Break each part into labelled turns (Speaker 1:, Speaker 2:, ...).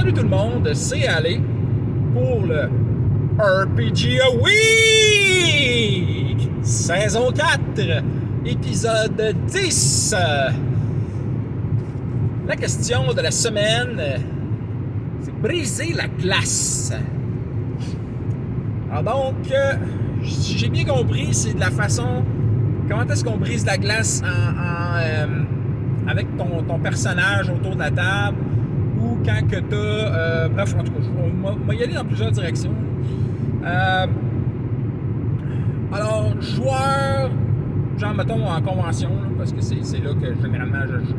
Speaker 1: Salut tout le monde, c'est Ali pour le RPGA Week, saison 4, épisode 10. La question de la semaine, c'est briser la glace. Alors donc, si j'ai bien compris, c'est de la façon, comment est-ce qu'on brise la glace avec ton personnage autour de la table, ou quand que t'as... bref, en tout cas, on va y aller dans plusieurs directions. Alors, joueur, genre, mettons, en convention, là, parce que c'est là que, généralement, je joue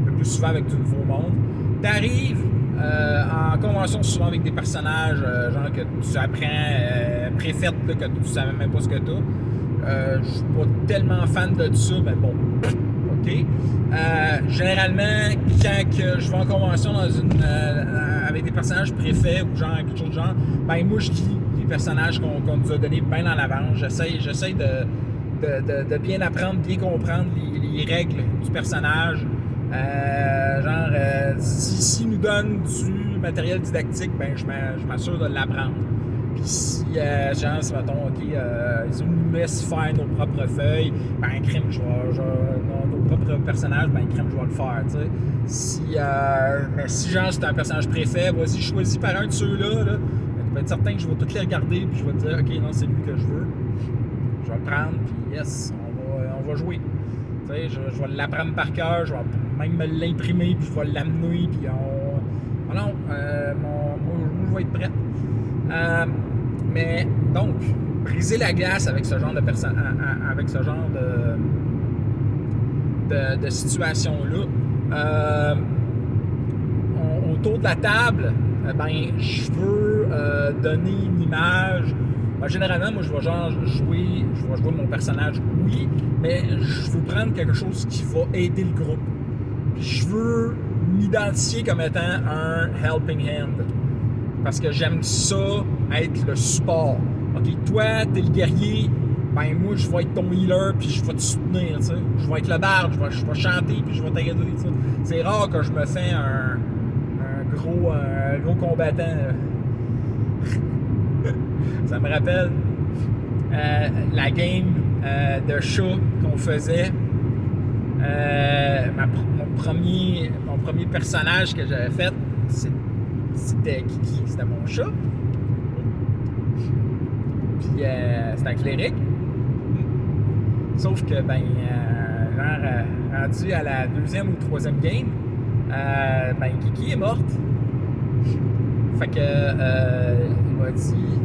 Speaker 1: le plus souvent avec du nouveau monde. T'arrives en convention souvent avec des personnages, genre, que tu apprends préfaites, là, que tu savais même pas ce que t'as. Je suis pas tellement fan de ça, mais bon... OK. Généralement, quand que je vais en convention avec des personnages préfets ou genre quelque chose de genre, ben moi je lis les personnages qu'on nous a donnés bien en avance. J'essaie de bien apprendre, bien comprendre les règles du personnage. S'il nous donne du matériel didactique, ben je m'assure de l'apprendre. Puis si, mettons, OK, ils nous laissent faire nos propres feuilles, ben, crime, nos propres personnages, ben, crime, je vais le faire, tu sais. Si genre, c'est un personnage préfet, vas-y, choisis par un de ceux-là, là, ben, tu peux être certain que je vais tous les regarder, puis je vais te dire, OK, non, c'est lui que je veux. Je vais le prendre, puis yes, on va jouer. Tu sais, je vais l'apprendre par cœur, je vais même me l'imprimer, puis je vais l'amener, puis moi, je vais être prêt. Mais donc, briser la glace avec ce genre de avec ce genre de situation-là, autour de la table, ben, je veux donner une image. Ben, généralement, moi, je vais jouer mon personnage, oui, mais je veux prendre quelque chose qui va aider le groupe. Puis je veux m'identifier comme étant un helping hand. Parce que j'aime ça, être le support. OK, toi, t'es le guerrier, ben moi, je vais être ton healer, puis je vais te soutenir, tu sais. Je vais être le barde, je vais chanter, puis je vais t'aider, tu sais. C'est rare que je me fais un gros combattant. Ça me rappelle la game de chat qu'on faisait. Mon premier personnage que j'avais fait, c'était Kiki, c'était mon chat. Puis c'était un cléric. Sauf que, rendu à la deuxième ou troisième game, Kiki est morte. Fait que, il m'a dit,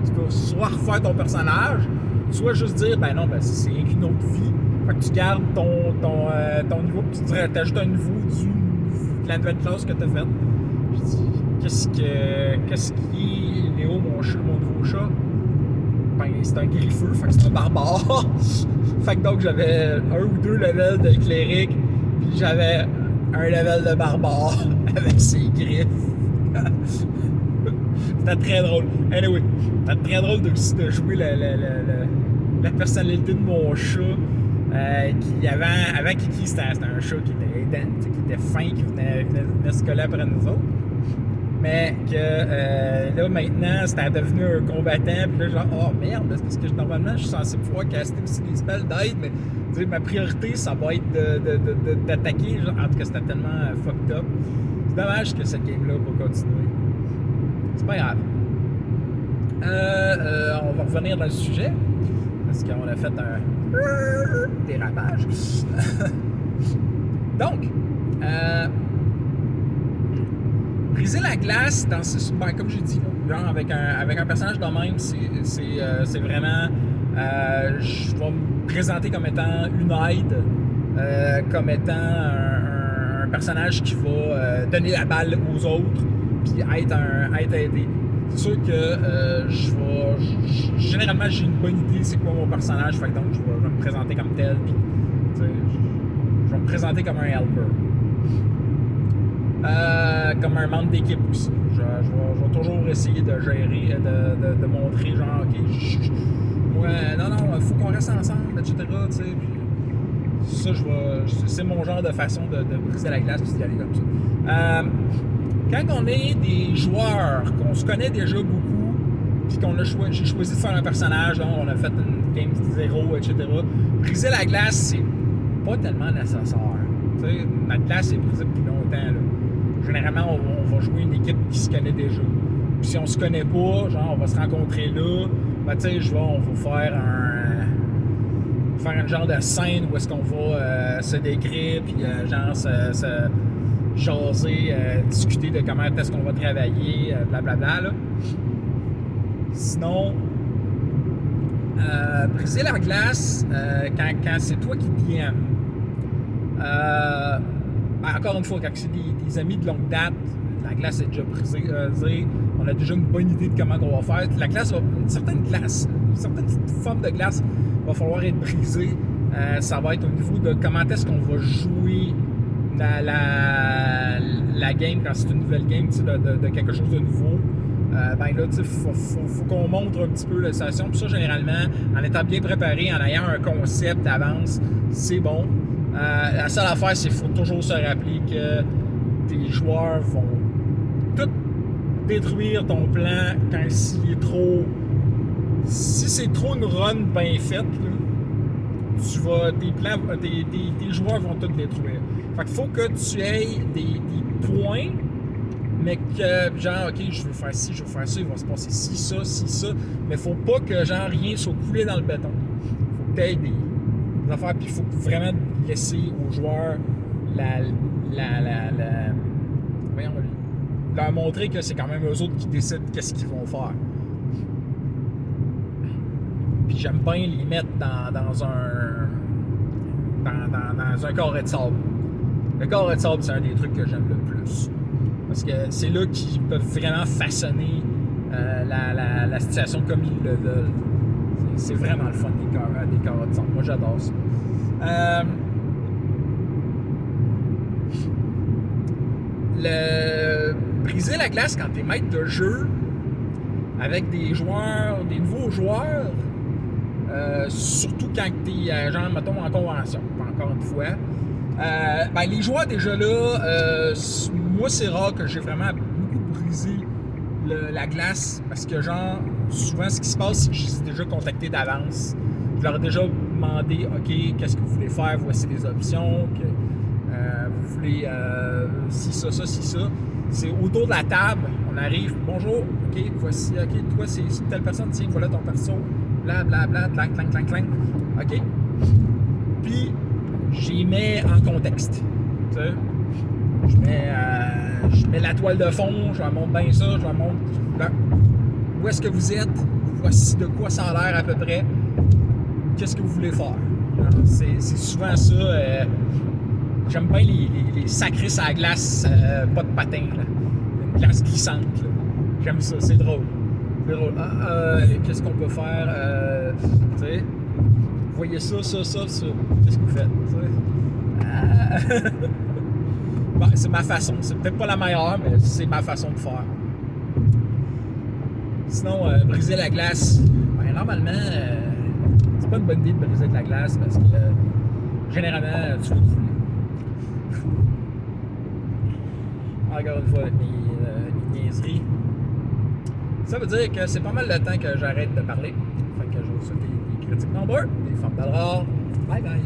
Speaker 1: tu peux soit refaire ton personnage, soit juste dire, c'est une autre vie. Fait que tu gardes ton niveau, puis tu ajoutes un niveau de la nouvelle classe que tu as faite. Je dis, qu'est-ce qui est Léo, mon nouveau chat? Ben, c'est un griffeux, fait que c'est un barbare. Fait que donc, j'avais 1 ou 2 levels de cléric, puis j'avais un level de barbare avec ses griffes. C'était très drôle. Anyway, c'était très drôle aussi de jouer la personnalité de mon chat. Qui avant Kiki, c'était un chat qui était fin, qui venait se coller après nous autres. Mais que là, maintenant, c'était devenu un combattant. Puis là, genre, oh merde, c'est parce que normalement, je suis censé pouvoir caster aussi des spells d'aide, mais ma priorité, ça va être d'attaquer. Genre, en tout cas, c'était tellement fucked up. C'est dommage que cette game-là va continuer. C'est pas grave. On va revenir dans le sujet. Parce qu'on a fait un dérapage. Donc, briser la glace dans ce, comme j'ai dit, genre avec un personnage de même, c'est vraiment, je vais me présenter comme étant une aide, comme étant un personnage qui va donner la balle aux autres, puis être aidé. C'est sûr que généralement j'ai une bonne idée c'est quoi mon personnage, fait que donc je vais me présenter comme tel, puis je vais me présenter comme un helper. Comme un membre d'équipe aussi. Je vais toujours essayer de gérer, de montrer genre ok, faut qu'on reste ensemble, etc. T'sais, puis ça, c'est mon genre de façon de briser la glace puis d'y aller comme ça. Quand on est des joueurs, qu'on se connaît déjà beaucoup, puis j'ai choisi de faire un personnage, donc on a fait une game 0, etc. Briser la glace, c'est pas tellement nécessaire. T'sais, notre glace est brisée depuis longtemps. Là. Généralement, on va jouer une équipe qui se connaît déjà. Puis si on se connaît pas, genre on va se rencontrer là, ben tu sais, on va faire un genre de scène où est-ce qu'on va se décrire, puis genre se jaser, discuter de comment est-ce qu'on va travailler, blablabla. Là. Sinon, briser la glace quand c'est toi qui DM. Encore une fois, quand c'est des amis de longue date, la glace est déjà brisée. On a déjà une bonne idée de comment on va faire. La glace une certaine forme de glace va falloir être brisée. Ça va être au niveau de comment est-ce qu'on va jouer la game quand c'est une nouvelle game de quelque chose de nouveau. Ben là, il faut qu'on montre un petit peu la situation. Puis ça, généralement, en étant bien préparé, en ayant un concept d'avance, c'est bon. La seule affaire, c'est qu'il faut toujours se rappeler que tes joueurs vont tout détruire ton plan quand s'il est trop... Si c'est trop une run bien faite, là, tes joueurs vont tout détruire. Fait qu'il faut que tu aies des points, mais que, genre, OK, je veux faire ci, il va se passer ci, ça, mais faut pas que, genre, rien soit coulé dans le béton. Faut que tu aies des affaires, puis il faut vraiment laisser aux joueurs leur montrer que c'est quand même eux autres qui décident qu'est-ce qu'ils vont faire. Puis j'aime bien les mettre dans un carré de sable. Le carré de sable, c'est un des trucs que j'aime le plus. Parce que c'est là qu'ils peuvent vraiment façonner la situation comme ils le veulent. C'est vraiment le fun des carrés de sable. Moi, j'adore ça. Briser la glace quand t'es maître de jeu avec des nouveaux joueurs, surtout quand t'es, genre, mettons, en convention, encore une fois. Ben, les joueurs déjà là, moi c'est rare que j'ai vraiment beaucoup brisé la glace parce que genre souvent ce qui se passe c'est que je les ai déjà contactés d'avance. Je leur ai déjà demandé OK, qu'est-ce que vous voulez faire, voici les options, que vous voulez ci, ça, c'est autour de la table, on arrive, bonjour, OK, voici, OK, toi c'est telle personne, tiens, voilà ton perso, bla bla bla, clang, clang, clang, clang, OK, puis j'y mets en contexte. Tu sais, je mets la toile de fond, je leur montre bien ça, je leur montre où est-ce que vous êtes, voici de quoi ça a l'air à peu près, qu'est-ce que vous voulez faire. C'est souvent ça. J'aime bien les sacrés à la glace, pas de patin, là. Une glace glissante. Là. J'aime ça, c'est drôle. Qu'est-ce qu'on peut faire? Tu sais, vous voyez ça. Qu'est-ce que vous faites? Bon, c'est ma façon. C'est peut-être pas la meilleure, mais c'est ma façon de faire. Sinon, briser la glace, ben, normalement, c'est pas une bonne idée de briser de la glace parce que généralement, tu vas te fouler. Encore une fois, mes niaiseries. Ça veut dire que c'est pas mal le temps que j'arrête de parler. Fait que je vous souhaite des critiques nombreux, des formes rares. Bye bye!